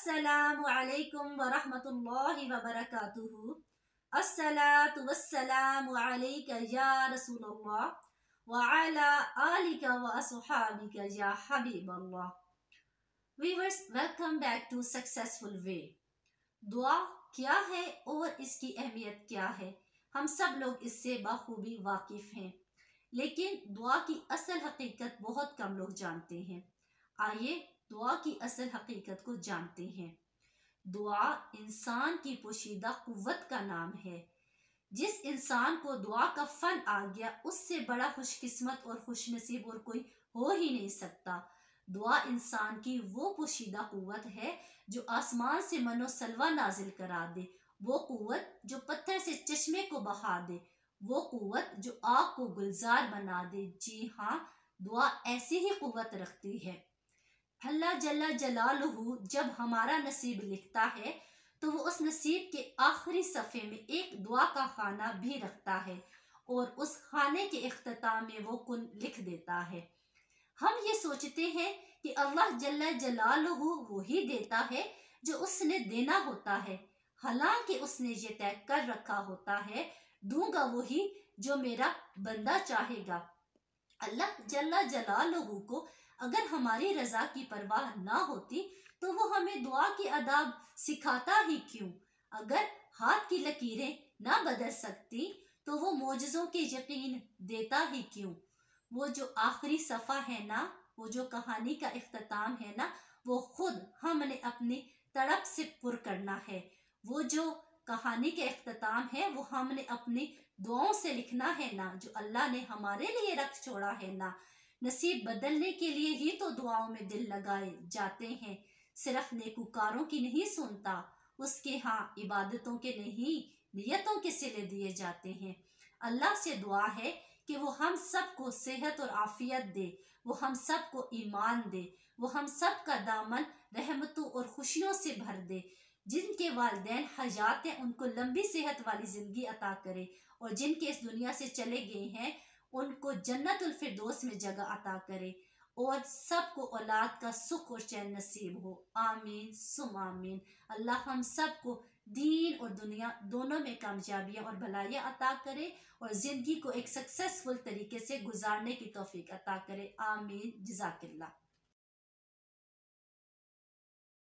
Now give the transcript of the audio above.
अस्सलामु अलैकुम व रहमतुल्लाहि व बरकातुहू। अस्सलातु वस्सलामु अलैका या रसूलल्लाह व अला आलिका व असहाबिका या हबीबल्लाह। Viewers, welcome back to successful way. दुआ क्या है और इसकी अहमियत क्या है, हम सब लोग इससे बखूबी वाकिफ हैं, लेकिन दुआ की असल हकीकत बहुत कम लोग जानते हैं। आइए दुआ की असल हकीकत को जानते हैं। दुआ इंसान की पोशीदा कुव्वत का नाम है। जिस इंसान को दुआ का फन आ गया, उससे बड़ा खुशकिस्मत और खुशनसीब और कोई हो ही नहीं सकता। दुआ इंसान की वो पोशीदा कुव्वत है जो आसमान से मनो सलवा नाजिल करा दे, वो कुव्वत जो पत्थर से चश्मे को बहा दे, वो कुव्वत जो आग को गुलजार बना दे। जी हाँ, दुआ ऐसी ही कुव्वत रखती है। अल्लाह जल्ला जलालुहू जब हमारा नसीब लिखता है तो वो उस नसीब के आखिरी सफ़े में एक दुआ का खाना भी रखता है और उस खाने के इख्तिताम में वो कुन लिख देता है। हम ये सोचते हैं कि अल्लाह जल्ला जलालुहू वही देता है जो उसने देना होता है, हालांकि उसने ये तय कर रखा होता है, दूंगा वही जो मेरा बंदा चाहेगा। अल्लाह जल्ला जलालुहू को अगर हमारी रजा की परवाह ना होती तो वो हमें दुआ की आदाब सिखाता ही क्यों। अगर हाथ की लकीरें ना बदल सकती तो वो मोजज़ों के यकीन देता ही क्यों। वो जो आखिरी सफ़ा है ना, वो जो कहानी का इख्तिताम है ना, वो खुद हमने अपनी तड़प से पुर करना है। वो जो कहानी के इख्तिताम है वो हमने अपनी दुआओं से लिखना है ना, जो अल्लाह ने हमारे लिए रख छोड़ा है ना। नसीब बदलने के लिए ही तो दुआओं में दिल लगाए जाते हैं। सिर्फ नेकुकारों की नहीं सुनता, उसके हाँ इबादतों के नहीं, नियतों के सिले दिए जाते हैं। अल्लाह से दुआ है कि वो हम सबको सेहत और आफियत दे, वो हम सबको ईमान दे, वो हम सब का दामन रहमतों और खुशियों से भर दे। जिनके वालिदैन हयात हैं उनको लंबी सेहत वाली जिंदगी अता करे, और जिनके इस दुनिया से चले गए हैं उनको जन्नतुल फिरदौस में जगह अता करे, और सबको औलाद का सुख और चैन नसीब हो। आमीन सुम आमीन। अल्लाह हम सबको दीन और दुनिया दोनों में कामयाबियाँ और भलाइयाँ अता करे, और ज़िंदगी को एक सक्सेसफुल तरीके से गुजारने की तौफीक अता करे। आमीन। जज़ाकिल्लाह।